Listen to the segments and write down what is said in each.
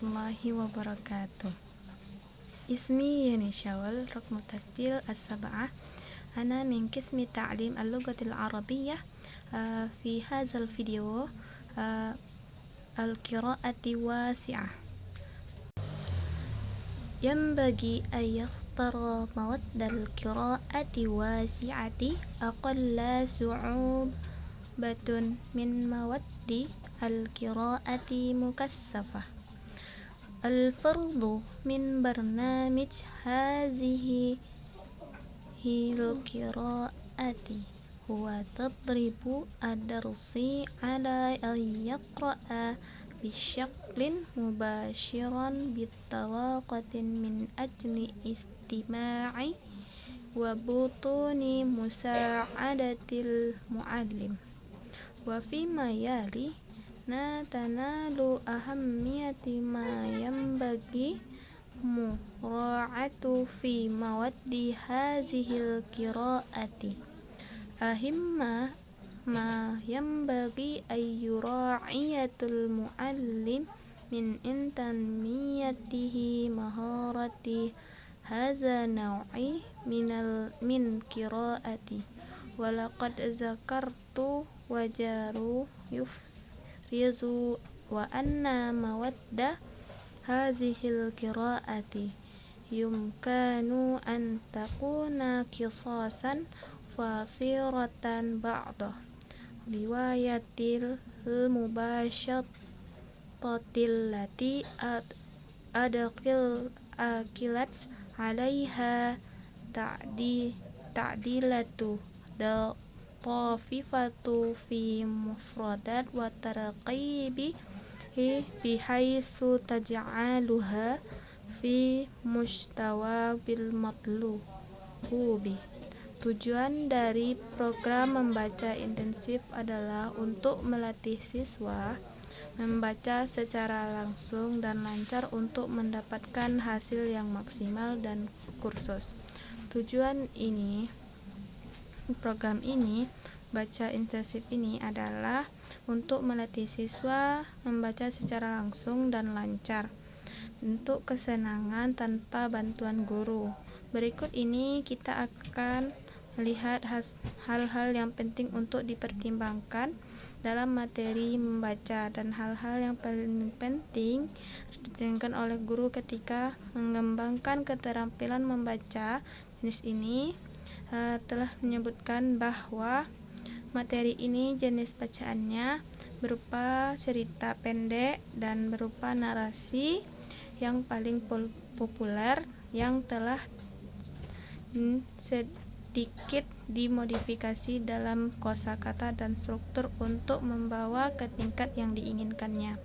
warahmatullahi wabarakatuh. Ismi Yani Syawal, رقم التسجيل 7. أنا من قسم تعليم اللغة العربية. في هذا الفيديو القراءة واسعة. ينبغي أن يختار مواد القراءة واسعة أقل صعوبة من مواد القراءة مكثفة. الفرض من برنامج هذه القراءة هو تدريب الدرس على أن يقرأ بشكل مباشر بطلاقة من أجل استماع وبطون مساعدة المعلم. وفيما يلي نتناول أهمية ما ينبغي مراعاة في مواد هذه القراءة. أهم ما ينبغي أن يراعي المعلم من تنميته مهارة هذا النوع من قراءة. ولقد ذكرت وجار يفرز وأن مواد هذه القراءة يمكن أن تكون قصصا قصيرة بعض رواية المباشرة التي أدخلت عليها تعديلات طاففة في مفردات وترقيب بحيث تجعلها في مستوى المطلوب. Tujuan dari program membaca intensif adalah untuk melatih siswa membaca secara langsung dan lancar untuk mendapatkan hasil yang maksimal dan kursus. Program ini, baca intensif ini adalah untuk melatih siswa membaca secara langsung dan lancar untuk kesenangan tanpa bantuan guru. Berikut ini kita akan melihat hal-hal yang penting untuk dipertimbangkan dalam materi membaca dan hal-hal yang paling penting dipertimbangkan oleh guru ketika mengembangkan keterampilan membaca. Jenis ini telah menyebutkan bahwa materi ini jenis bacaannya berupa cerita pendek dan berupa narasi yang paling populer yang telah sedikit dimodifikasi dalam kosakata dan struktur untuk membawa ke tingkat yang diinginkannya.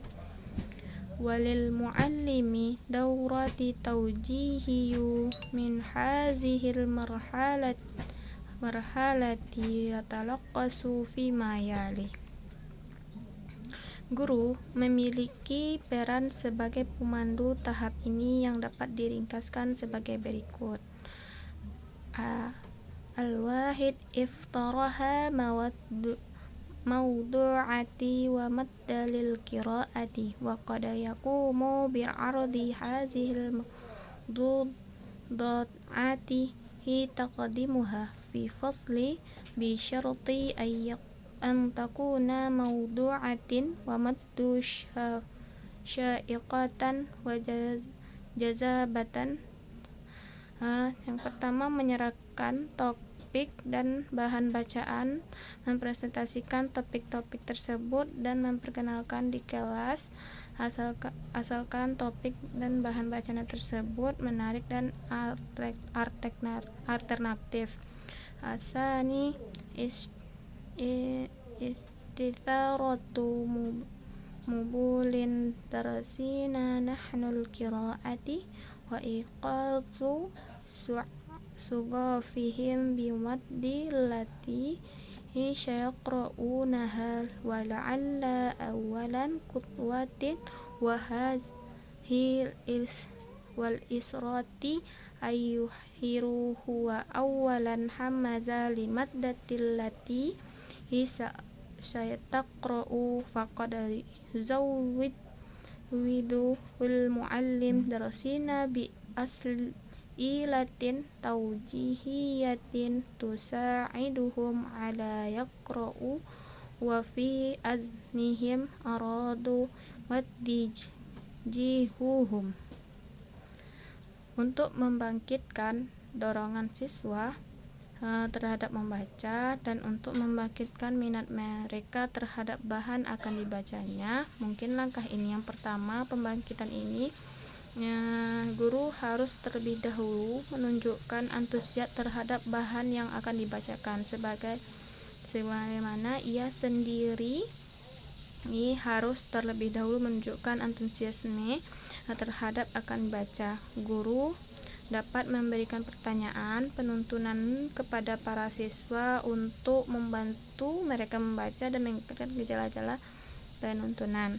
Walil muallimi dawrati tawjihiyu min hazihil marhalati yatalaqasu fima yali. Guru memiliki peran sebagai pemandu tahap ini yang dapat diringkaskan sebagai berikut. Al-wahid iftaraha mawdu'ati wa maddalil qiraati wa qad yaqumu bi'ardi hazihil mawdu'ati taqdimuha fi fasli bi syarti an takuna mawdu'atin wa maddu syaiqatan wa jazabatan. Yang pertama, menyerahkan topik dan bahan bacaan, mempresentasikan topik-topik tersebut dan memperkenalkan di kelas, asalkan topik dan bahan bacaan tersebut menarik dan alternatif. Asani istitharatu mubulin darasina nahnul qiraati wa iqadhu sugafihim bimaddi lati syaqra'unaha wa la'alla awalan qutwatin wa hazhil wal israti ayyuhiruhu wa awalan hamaza limaddatil lati sayataqra'u faqad zawwid yuwidul muallim darasina bi as'ilatin tawjihiyatin tusa'iduhum ala yaqra'u wa fi aznihim aradu waddijihuhum. Untuk membangkitkan dorongan siswa terhadap membaca dan untuk membangkitkan minat mereka terhadap bahan akan dibacanya, mungkin langkah ini. Yang pertama, pembangkitan ini guru harus terlebih dahulu menunjukkan antusias terhadap bahan yang akan dibacakan, sebagaimana ia sendiri harus terlebih dahulu menunjukkan antusiasme terhadap akan baca. Guru dapat memberikan pertanyaan penuntunan kepada para siswa untuk membantu mereka membaca dan meningkatkan gejala-gejala penuntunan.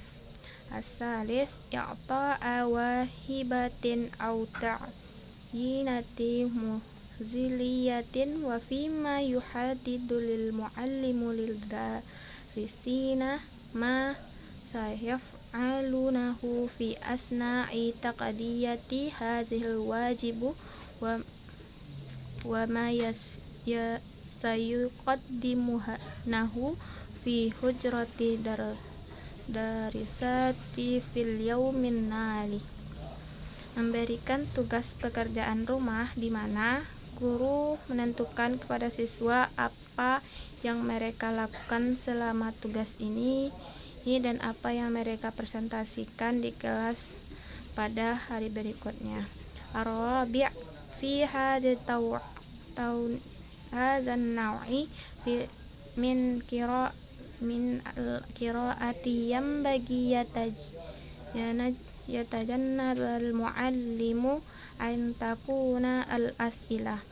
Asalis i'ta'a wahibatin au ta'yinati muhziliyatin wa fima yuhadidu lil muallimu lil darisina ma sayaf'alunahu fi asna'i taqdiyati hadzal wajibu wa ma sayuqaddimunahu fi hujrati darisati fil yaumin nali. Memberikan tugas pekerjaan rumah di mana guru menentukan kepada siswa apa yang mereka lakukan selama tugas ini dan apa yang mereka presentasikan di kelas pada hari berikutnya. Ar-rabi' fi hadzal naw'i min qiraati yanbaghi yatajannabal muallimu an takuna al-as'ilah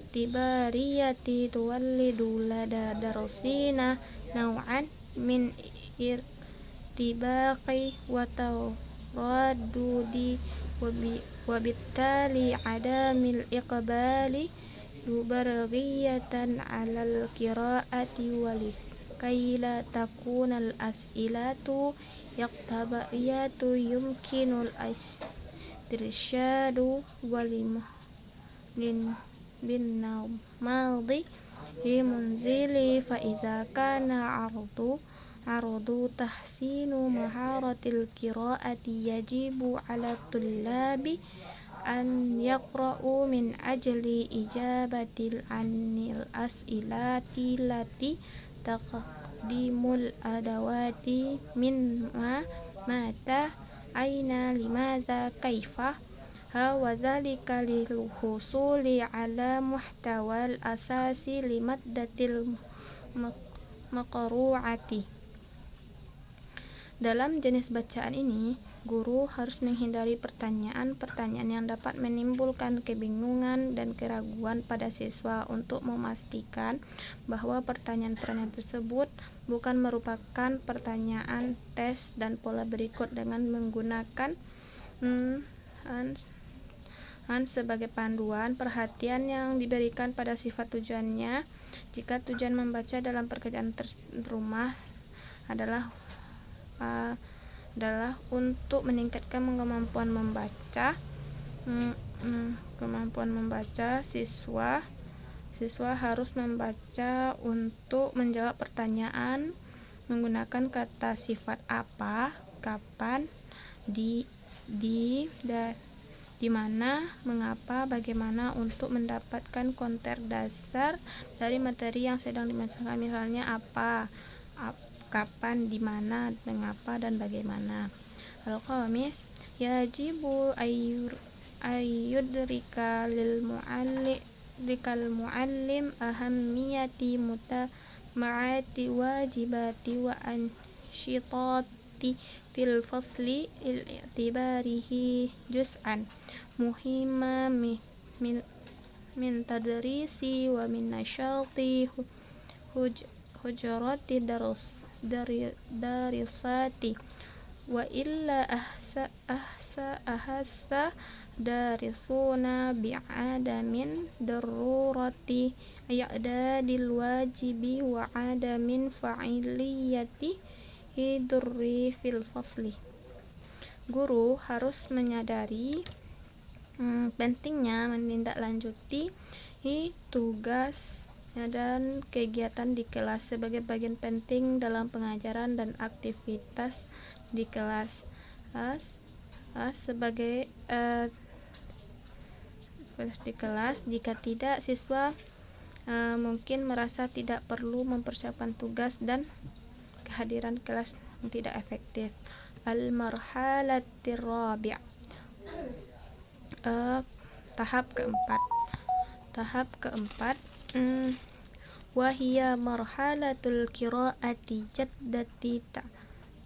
tibariyati tuwallidu lada darasina naw'an min irtibaqi wa taraddudi wa bittali adamil iqbali yubarghiyatan alal qiraati wali kaila takunal as'ilatu yaqtabiyatu yumkinul istirsyadu bin madhi munzili fa iza kana ardu tahsinu maharatil qiraati yajibu ala tullabi an yaqra'u min ajli ijabatil anil as'ilati lati taqdimul adawati min mata aina limadha kaifa wa dzalika lil husuli ala muhtawal asasi limaddatil maqru'ati. Dalam jenis bacaan ini, guru harus menghindari pertanyaan-pertanyaan yang dapat menimbulkan kebingungan dan keraguan pada siswa untuk memastikan bahwa pertanyaan-pertanyaan tersebut bukan merupakan pertanyaan tes dan pola berikut dengan menggunakan sebagai panduan. Perhatian yang diberikan pada sifat tujuannya. Jika tujuan membaca dalam pekerjaan rumah adalah untuk meningkatkan kemampuan membaca siswa harus membaca untuk menjawab pertanyaan menggunakan kata sifat apa, kapan, di mana, mengapa, bagaimana untuk mendapatkan konteks dasar dari materi yang sedang dimaksudkan, misalnya apa, kapan, di mana, mengapa, dan bagaimana. Al-khamis, yajibu ayyudrika lil muallim ahammiyati mutama'ati wajibati wa ansyitati fil fasli i'tibarihi juz'an muhimma min tadrisi wa min nasyati hujrati darisati wa illa ahassa darisuna bi'adamin darurati i'dadil wajibi wa adamin fa'iliyati hidurri fil fasli. Guru harus menyadari pentingnya menindaklanjuti tugas dan kegiatan di kelas sebagai bagian penting dalam pengajaran dan aktivitas di kelas. Jika tidak, siswa mungkin merasa tidak perlu mempersiapkan tugas dan kehadiran kelas yang tidak efektif. Al-marhalatir rabi', tahap keempat wahia marhalatul qiraati jaddati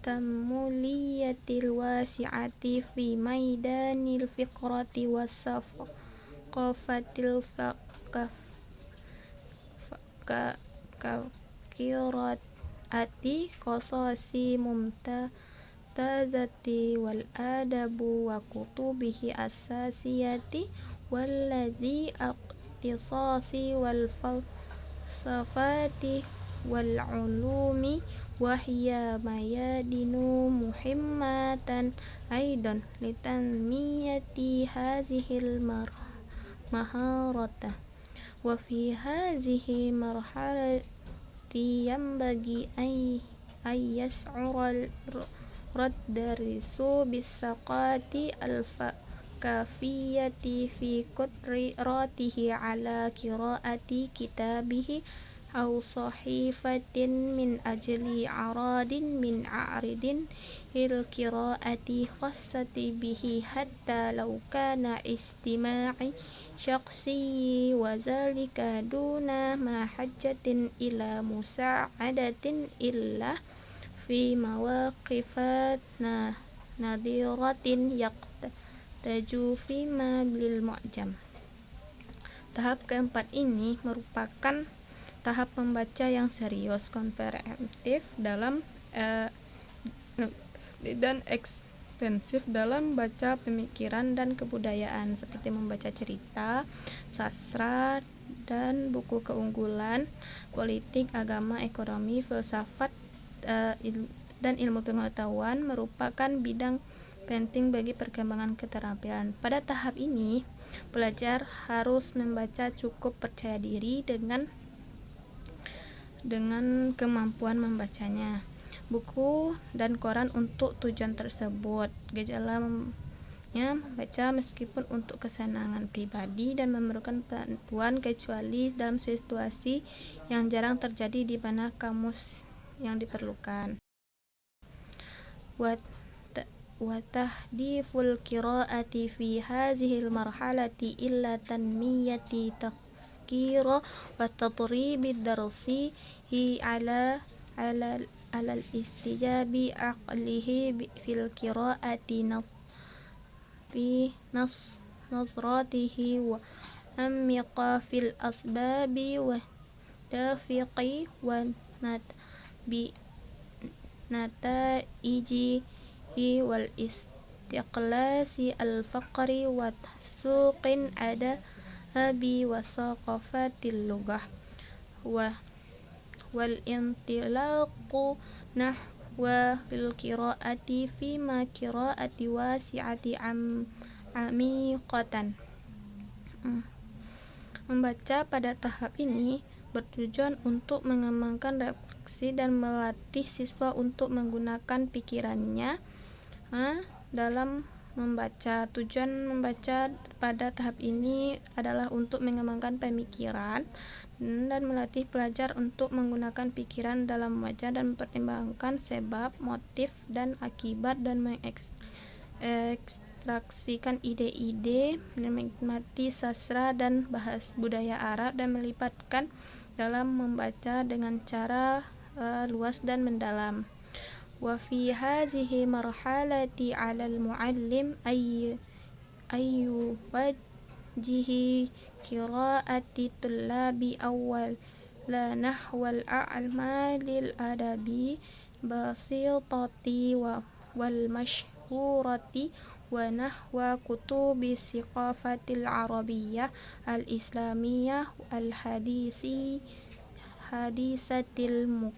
tamuliyatil wasi'ati fi maidanil fiqrati wasaqafatil qiraati qasasi mumtazati wal adabu wa kutubihi asasiyati walladhi iqtisasi wal falsafati wal ulumi wahya mayadinu muhimmatan aidan litanmiyati hazihil maharata wa fi hazihi marhalati yanbaghi ay yash'ura darisu bisaqati kafiyati fi qudratihi ala qiraati kitabihi aw sahifatin min ajli aradin min a'ridin il qiraati khassati bihi hatta law kana istima'i syakhsi wa zalika duna ma hajjatin ila musa'adatin illa fi mawaqifat nadiratin yaqtaju fi ma bil mu'jam. Tahap keempat ini merupakan tahap membaca yang serius, komprehensif dan ekstensif dalam baca pemikiran dan kebudayaan, seperti membaca cerita, sastra, dan buku keunggulan, politik, agama, ekonomi, filsafat, dan ilmu pengetahuan merupakan bidang penting bagi perkembangan keterampilan. Pada tahap ini, pelajar harus membaca cukup percaya diri dengan kemampuan membacanya, buku dan koran untuk tujuan tersebut. Gejalanya membaca meskipun untuk kesenangan pribadi dan memerlukan bantuan, kecuali dalam situasi yang jarang terjadi di mana kamus yang diperlukan. Wa tahdiful qiraati fi hazihil marhalati illa tanmiyati tafkira wa tadribid darsi ala istijabi aqlihi fil qiraati fi nasratihi wa ammiqa fil asbabi wa dafiqi wa nataiji wal istiqlasi al faqri wa suqin adabi wa saqafatil lughah wal intilaqu nahwa fil qiraati fi ma qiraati wasi'ati amiqatan. Membaca pada tahap ini bertujuan untuk mengembangkan refleksi dan melatih siswa untuk menggunakan pikirannya dalam membaca. Tujuan membaca pada tahap ini adalah untuk mengembangkan pemikiran dan melatih pelajar untuk menggunakan pikiran dalam membaca dan mempertimbangkan sebab, motif, dan akibat, dan mengekstraksikan ide-ide, menikmati sastra dan bahasa budaya Arab, dan melibatkan dalam membaca dengan cara luas dan mendalam. Wa fi hazihi marhalati 'alal mu'allim ayyu wajhi qiraati tullabi awwal la nahwal a'malil adabi basitati wa wal masyhurati wa nahwa kutubi siqafatil arabiyyah al islamiyah al hadisatil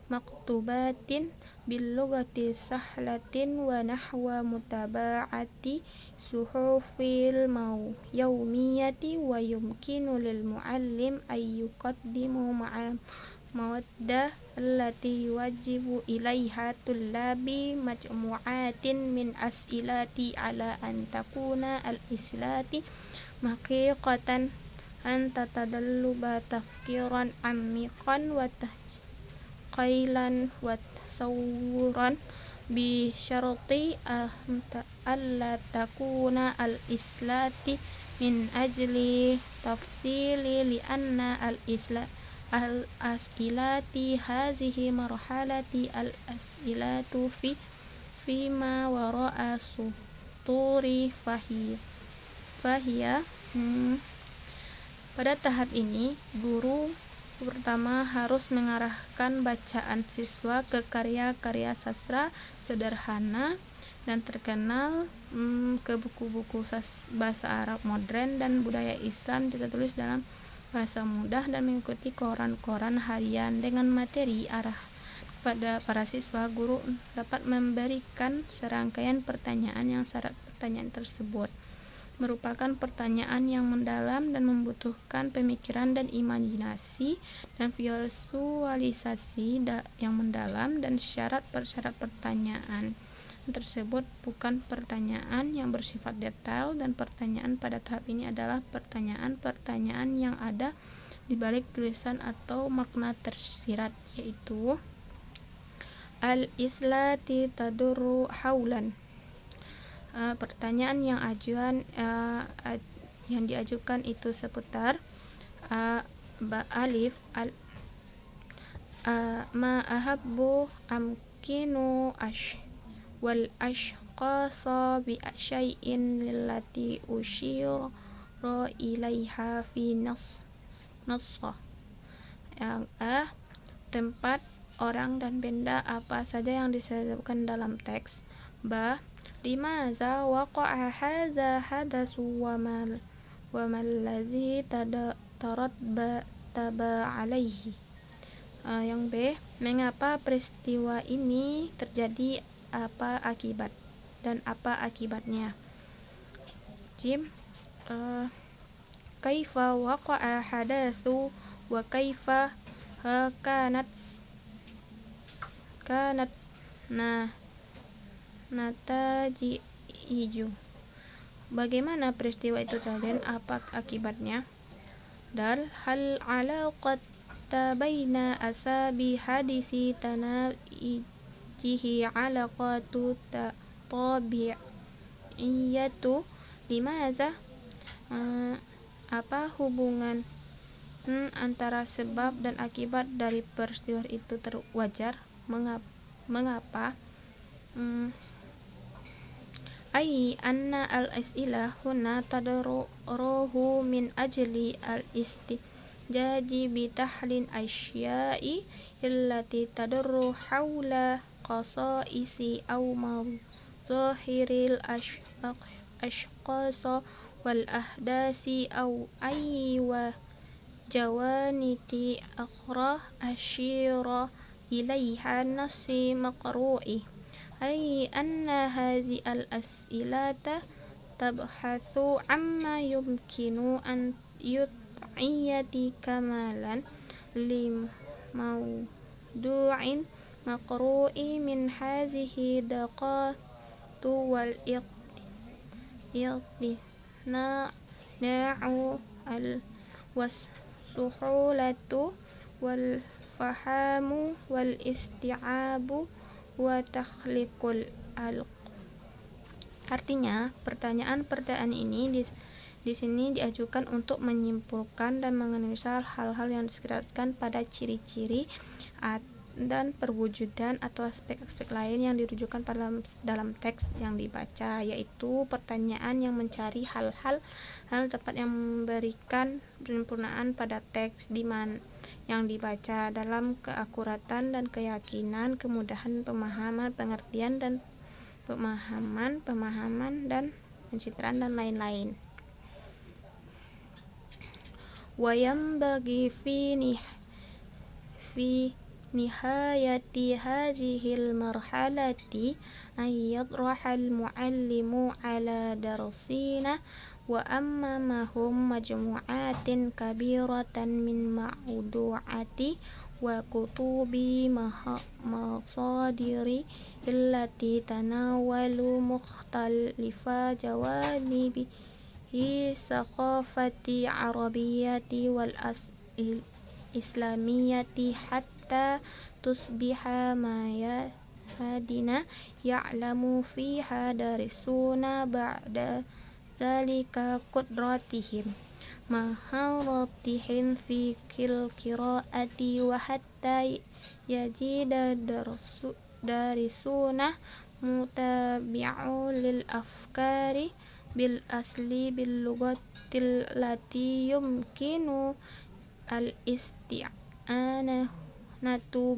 maktubatin bil lughati sahlatin wa nahwa mutaba'ati suhufil yaumiyati wa yumkinu lil muallim ay yuqaddimu ma'a mawaddah allati yuwajibu ilaiha tullabi majmu'atin min as'ilati ala an takuna al-islati maqiqatan an tatadalluba tafkiran ammiqan wa tahqailan wa tasawuran bi syarti alla takuna al-islati min ajli tafsili li anna al-as'ilati hazihi marhalati al-as'ilatu fima wara'a suturi fahiyya pada tahap ini guru pertama harus mengarahkan bacaan siswa ke karya-karya sastra sederhana dan terkenal, ke buku-buku bahasa Arab modern dan budaya Islam ditulis dalam bahasa mudah, dan mengikuti koran-koran harian dengan materi arah pada para siswa. Guru dapat memberikan serangkaian pertanyaan yang syarat pertanyaan tersebut merupakan pertanyaan yang mendalam dan membutuhkan pemikiran dan imajinasi dan visualisasi yang mendalam, dan syarat-syarat pertanyaan tersebut bukan pertanyaan yang bersifat detail, dan pertanyaan pada tahap ini adalah pertanyaan-pertanyaan yang ada di balik tulisan atau makna tersirat, yaitu al-islati tadurru haulan. Pertanyaan yang diajukan itu seputar alif ma ahabbu amkinu wal ashqasa bi syai'in lillati usyira ilaiha fi nassa. Yang tempat, orang, dan benda apa saja yang disebutkan dalam teks. Limaza waqa'a hadza hadatsu wa mal ladzi tarattaba alaihi. Yang B, mengapa peristiwa ini terjadi, apa akibat dan apa akibatnya. Jim, kaifa waqa'a hadatsu wa kaifa kanat nataji'iju. Bagaimana peristiwa itu terjadi, apa akibatnya. Dal hal alaqata baina asabi hadisi tanajihi alaqatu tabi'iyatu limaza. Apa hubungan antara sebab dan akibat dari peristiwa itu wajar, mengapa. Ai anna al-as'ilah huna tadruhu min ajli al-istijaji bi tahlin asya'i illati tadurru hawla qasaisi aw mazahiril ashqasa wal ahdasi aw ayyi wa jawaniti akhra asyira ilaiha nasi maqru'i. Ay anna hazi al-as'ilata tabhathu amma yumkinu an yut'iyati kamalan lim mawdu'in maqru'i min hazihi daqatu wal na'u al-wasuhulatu wal fahamu wal isti'abu wa takhliqul Artinya, pertanyaan-pertanyaan ini di sini diajukan untuk menyimpulkan dan menganalisa hal-hal yang disebutkan pada ciri-ciri dan perwujudan atau aspek-aspek lain yang dirujukan dalam teks yang dibaca, yaitu pertanyaan yang mencari hal-hal tepat yang memberikan penyempurnaan pada teks yang dibaca dalam keakuratan dan keyakinan, kemudahan pemahaman, pengertian, dan pemahaman, dan pencitraan dan lain-lain. Wa yanbaghi fi nihayati hadhil marhalati an yadraha al-muallimu ala darsina wa ammamahum majmu'atin kabiratan min ma'udu'ati wa kutubi masadiri illati tanawalu mukhtalifa jawanibi saqafati arabiyyati wal islamiyati hatta tusbiha ma hadina ya'lamu fiha darisuna ba'da zalika qudratihim maharatihim fi qira'ati wa hatta yajida darisuna mutabi'u lil afkari bil asli bil lugatil lati yumkinu al isti'anatu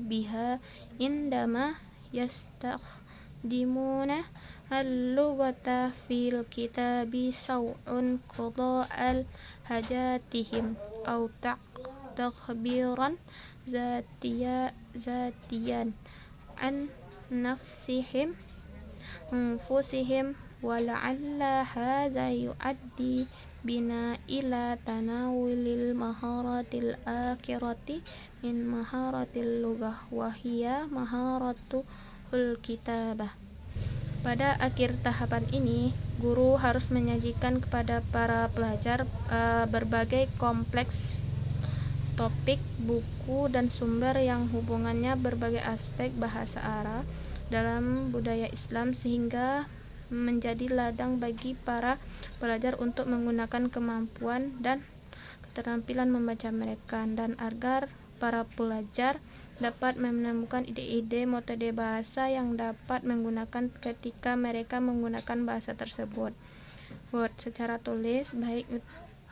biha indama yastakhdimuna al-lughata fil kitabi saw'un qada'al hajatihim aw takhbiran zatiyan an anfusihim wa la'alla hadha yu'addi bina ila tanawulil maharatil akhirati min maharatil lughah wa hiya maharatul kitabah. Pada akhir tahapan ini, guru harus menyajikan kepada para pelajar berbagai kompleks topik, buku, dan sumber yang hubungannya berbagai aspek bahasa Arab dalam budaya Islam sehingga menjadi ladang bagi para pelajar untuk menggunakan kemampuan dan keterampilan membaca mereka, dan agar para pelajar dapat menemukan ide-ide metode bahasa yang dapat menggunakan ketika mereka menggunakan bahasa tersebut secara tulis, baik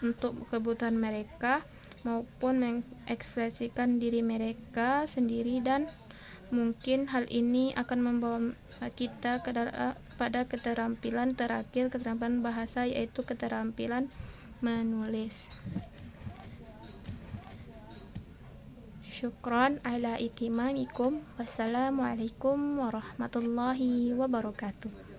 untuk kebutuhan mereka maupun mengekspresikan diri mereka sendiri, dan mungkin hal ini akan membawa kita pada keterampilan terakhir, keterampilan bahasa, yaitu keterampilan menulis. Syukran ala itimamikum. Wassalamualaikum warahmatullahi wabarakatuh.